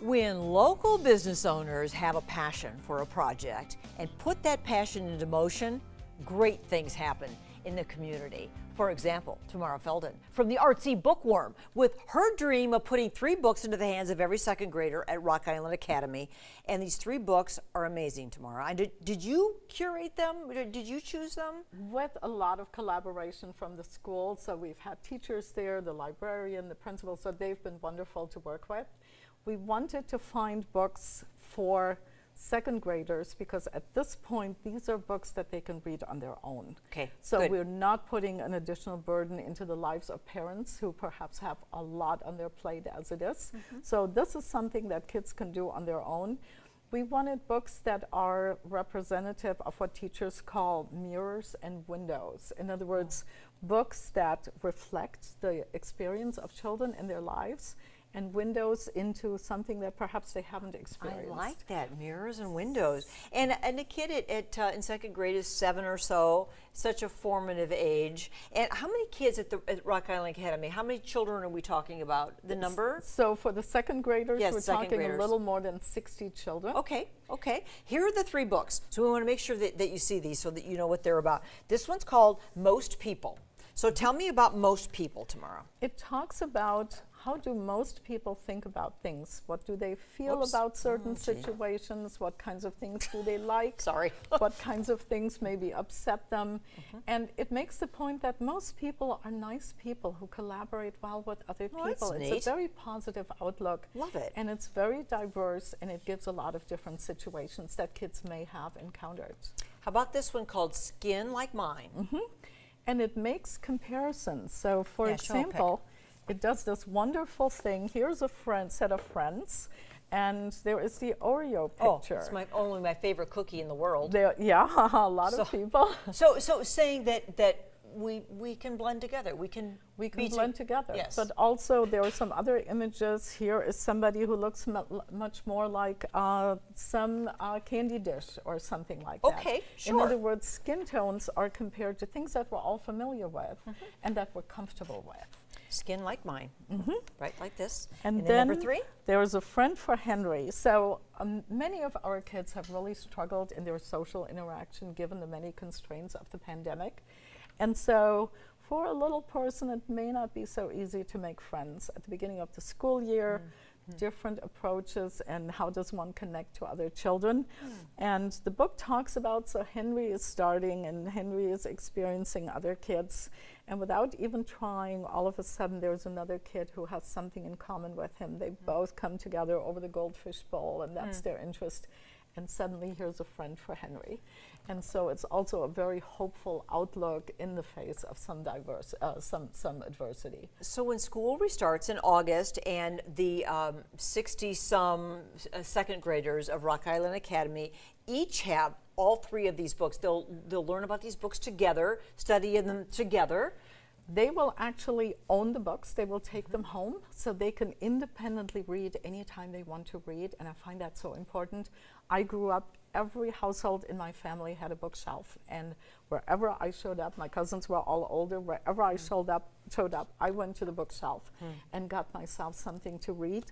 When local business owners have a passion for a project and put that passion into motion, great things happen in the community. For example, Tamara Felden from the Artsy Bookworm, with her dream of putting 3 books into the hands of every second grader at Rock Island Academy. And these 3 books are amazing, Tamara. Did you curate them? Did you choose them? With a lot of collaboration from the school. So we've had teachers there, the librarian, the principal, so they've been wonderful to work with. We wanted to find books for second graders because at this point these are books that they can read on their own. Okay, so good. We're not putting an additional burden into the lives of parents who perhaps have a lot on their plate as it is. So this is something that kids can do on their own. We wanted books that are representative of what teachers call mirrors and windows. In other words, books that reflect the experience of children in their lives and windows into something that perhaps they haven't experienced. I like that, mirrors and windows. And a kid in second grade is 7 or so, such a formative age. And how many kids at Rock Island Academy, how many children are we talking about, the number? So for the second graders, yes, we're talking a little more than 60 children. Okay, okay. Here are the 3 books. So we want to make sure that you see these so that you know what they're about. This one's called Most People. So tell me about Most People, Tamara. It talks about how do most people think about things? What do they feel about certain situations? What kinds of things do they like? Sorry. What kinds of things maybe upset them? And it makes the point that most people are nice people who collaborate well with other people. That's it's neat. a very positive outlook. Love it. And it's very diverse, and it gives a lot of different situations that kids may have encountered. How about this one called Skin Like Mine? And it makes comparisons. So for Yeah, show a pic. example, it does this wonderful thing. Here's a set of friends, and there is the Oreo picture. Oh, it's only my favorite cookie in the world. Yeah, a lot of people. So saying that we can blend together. We can blend together. Yes. But also there are some other images. Here is somebody who looks much more like some candy dish or something like that. Okay, sure. In other words, skin tones are compared to things that we're all familiar with and that we're comfortable with. Skin like mine, right, like this. And then then number 3? there is a friend for Henry. So many of our kids have really struggled in their social interaction given the many constraints of the pandemic. And so for a little person, it may not be so easy to make friends at the beginning of the school year. Different approaches and how does one connect to other children. And the book talks about, so Henry is starting and Henry is experiencing other kids, and without even trying, all of a sudden there's another kid who has something in common with him. They both come together over the goldfish bowl, and that's their interest. And suddenly here's a friend for Henry. And so it's also a very hopeful outlook in the face of some adversity. So when school restarts in August and the 60-some second graders of Rock Island Academy each have all 3 of these books, they'll learn about these books together, study them together. They will actually own the books. They will take them home so they can independently read anytime they want to read, and I find that so important. I grew up, every household in my family had a bookshelf, and wherever I showed up, my cousins were all older, wherever I showed up, I went to the bookshelf and got myself something to read.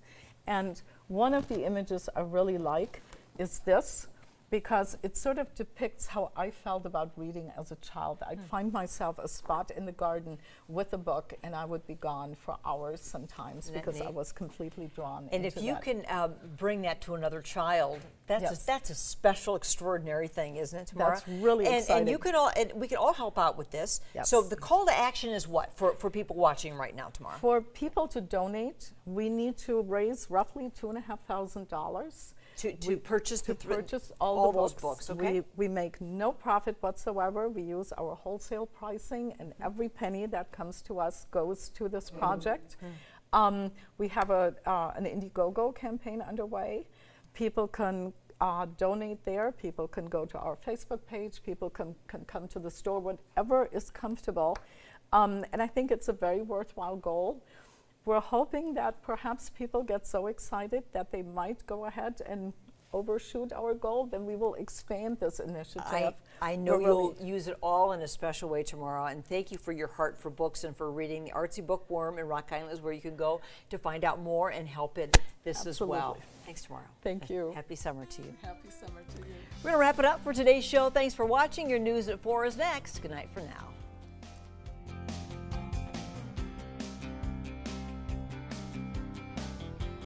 And one of the images I really like is this, because it sort of depicts how I felt about reading as a child. I'd find myself a spot in the garden with a book, and I would be gone for hours sometimes because I was completely drawn into that. And if you can bring that to another child, that's a special, extraordinary thing, isn't it, Tamara? That's really exciting. And you can all, and we can all help out with this. Yes. So the call to action is what for people watching right now, Tamara? For people to donate, we need to raise roughly $2,500. To purchase all those books. Okay. We make no profit whatsoever. We use our wholesale pricing, and every penny that comes to us goes to this project. We have an IndieGoGo campaign underway. People can donate there. People can go to our Facebook page. People can come to the store, whatever is comfortable. And I think it's a very worthwhile goal. We're hoping that perhaps people get so excited that they might go ahead and overshoot our goal, then we will expand this initiative. I know you'll use it all in a special way tomorrow, and thank you for your heart for books and for reading. The Artsy Bookworm in Rock Island is where you can go to find out more and help in this as well. Thanks, Tamara. Thank you. Happy summer to you. Happy summer to you. We're going to wrap it up for today's show. Thanks for watching. Your news at 4 is next. Good night for now.